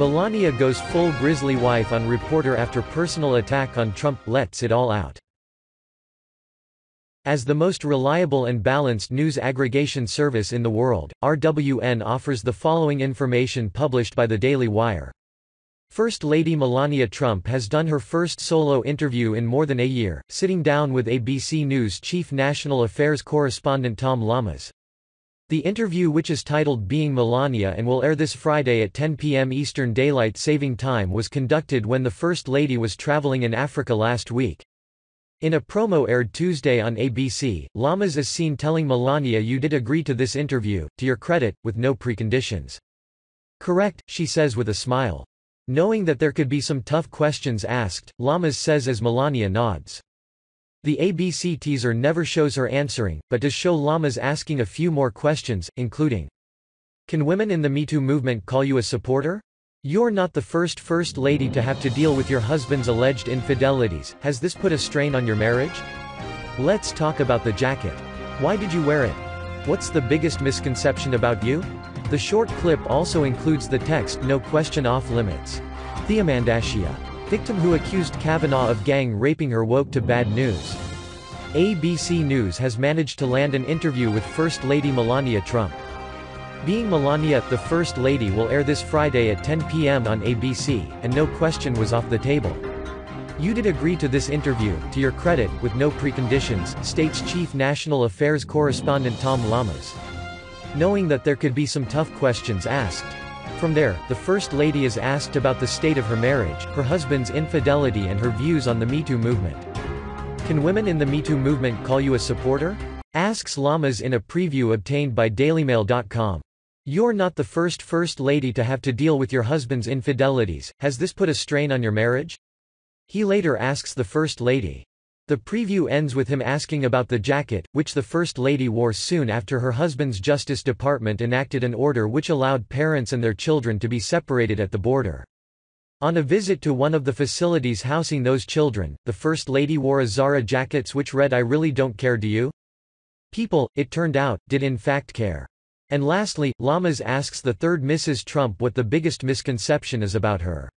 Melania goes full Grizzly-Wife on reporter after personal attack on Trump, lets it all out. As the most reliable and balanced news aggregation service in the world, RWN offers the following information published by the Daily Wire. First Lady Melania Trump has done her first solo interview in more than a year, sitting down with ABC News chief national affairs correspondent Tom Llamas. The interview, which is titled Being Melania and will air this Friday at 10 p.m. Eastern Daylight Saving Time, was conducted when the First Lady was traveling in Africa last week. In a promo aired Tuesday on ABC, Llamas is seen telling Melania, "You did agree to this interview, to your credit, with no preconditions." "Correct," she says with a smile. Knowing that there could be some tough questions asked, Llamas says as Melania nods. The ABC teaser never shows her answering, but does show Llamas asking a few more questions, including, "Can women in the Me Too movement call you a supporter? You're not the First Lady to have to deal with your husband's alleged infidelities. Has this put a strain on your marriage? Let's talk about the jacket. Why did you wear it? What's the biggest misconception about you?" The short clip also includes the text, "No question off limits. Theomandashia. Victim who accused Kavanaugh of gang raping her woke to bad news." ABC News has managed to land an interview with First Lady Melania Trump. Being Melania, the First Lady will air this Friday at 10 p.m. on ABC, and no question was off the table. "You did agree to this interview, to your credit, with no preconditions," states Chief National Affairs Correspondent Tom Llamas. Knowing that there could be some tough questions asked. From there, the First Lady is asked about the state of her marriage, her husband's infidelity and her views on the Me Too movement. "Can women in the Me Too movement call you a supporter?" asks Llamas in a preview obtained by dailymail.com. "You're not the First Lady to have to deal with your husband's infidelities. Has this put a strain on your marriage?" He later asks the First Lady. The preview ends with him asking about the jacket, which the First Lady wore soon after her husband's Justice Department enacted an order which allowed parents and their children to be separated at the border. On a visit to one of the facilities housing those children, the First Lady wore a Zara jacket which read, "I really don't care, do you?" People, it turned out, did in fact care. And lastly, Llamas asks the third Mrs. Trump what the biggest misconception is about her.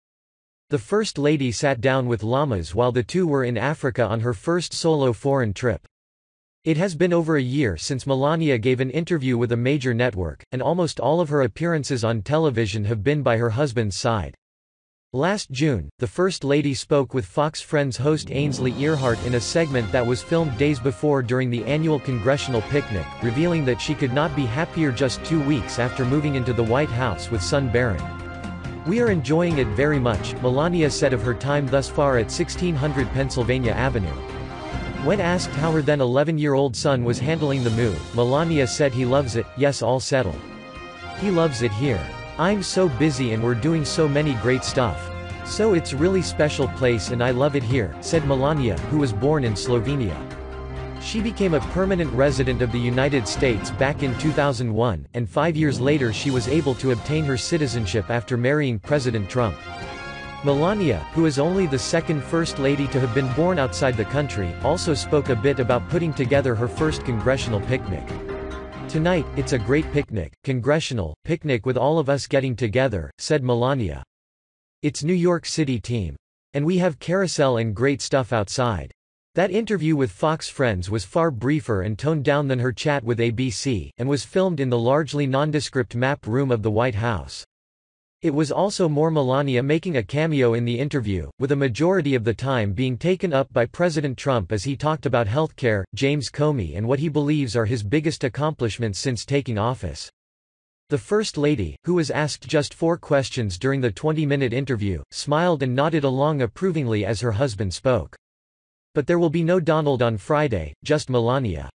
The First Lady sat down with Llamas while the two were in Africa on her first solo foreign trip. It has been over a year since Melania gave an interview with a major network, and almost all of her appearances on television have been by her husband's side. Last June, the First Lady spoke with Fox Friends host Ainsley Earhart in a segment that was filmed days before during the annual congressional picnic, revealing that she could not be happier just 2 weeks after moving into the White House with son Barron. "We are enjoying it very much," Melania said of her time thus far at 1600 Pennsylvania Avenue. When asked how her then 11-year-old son was handling the move, Melania said, "He loves it, yes, all settled. He loves it here. I'm so busy and we're doing so many great stuff. So it's really special place and I love it here," said Melania, who was born in Slovenia. She became a permanent resident of the United States back in 2001, and 5 years later she was able to obtain her citizenship after marrying President Trump. Melania, who is only the second First Lady to have been born outside the country, also spoke a bit about putting together her first congressional picnic. "Tonight, it's a great picnic, congressional picnic with all of us getting together," said Melania. "It's New York City team. And we have carousel and great stuff outside." That interview with Fox Friends was far briefer and toned down than her chat with ABC, and was filmed in the largely nondescript map room of the White House. It was also more Melania making a cameo in the interview, with a majority of the time being taken up by President Trump as he talked about healthcare, James Comey, and what he believes are his biggest accomplishments since taking office. The First Lady, who was asked just 4 questions during the 20-minute interview, smiled and nodded along approvingly as her husband spoke. But there will be no Donald on Friday, just Melania.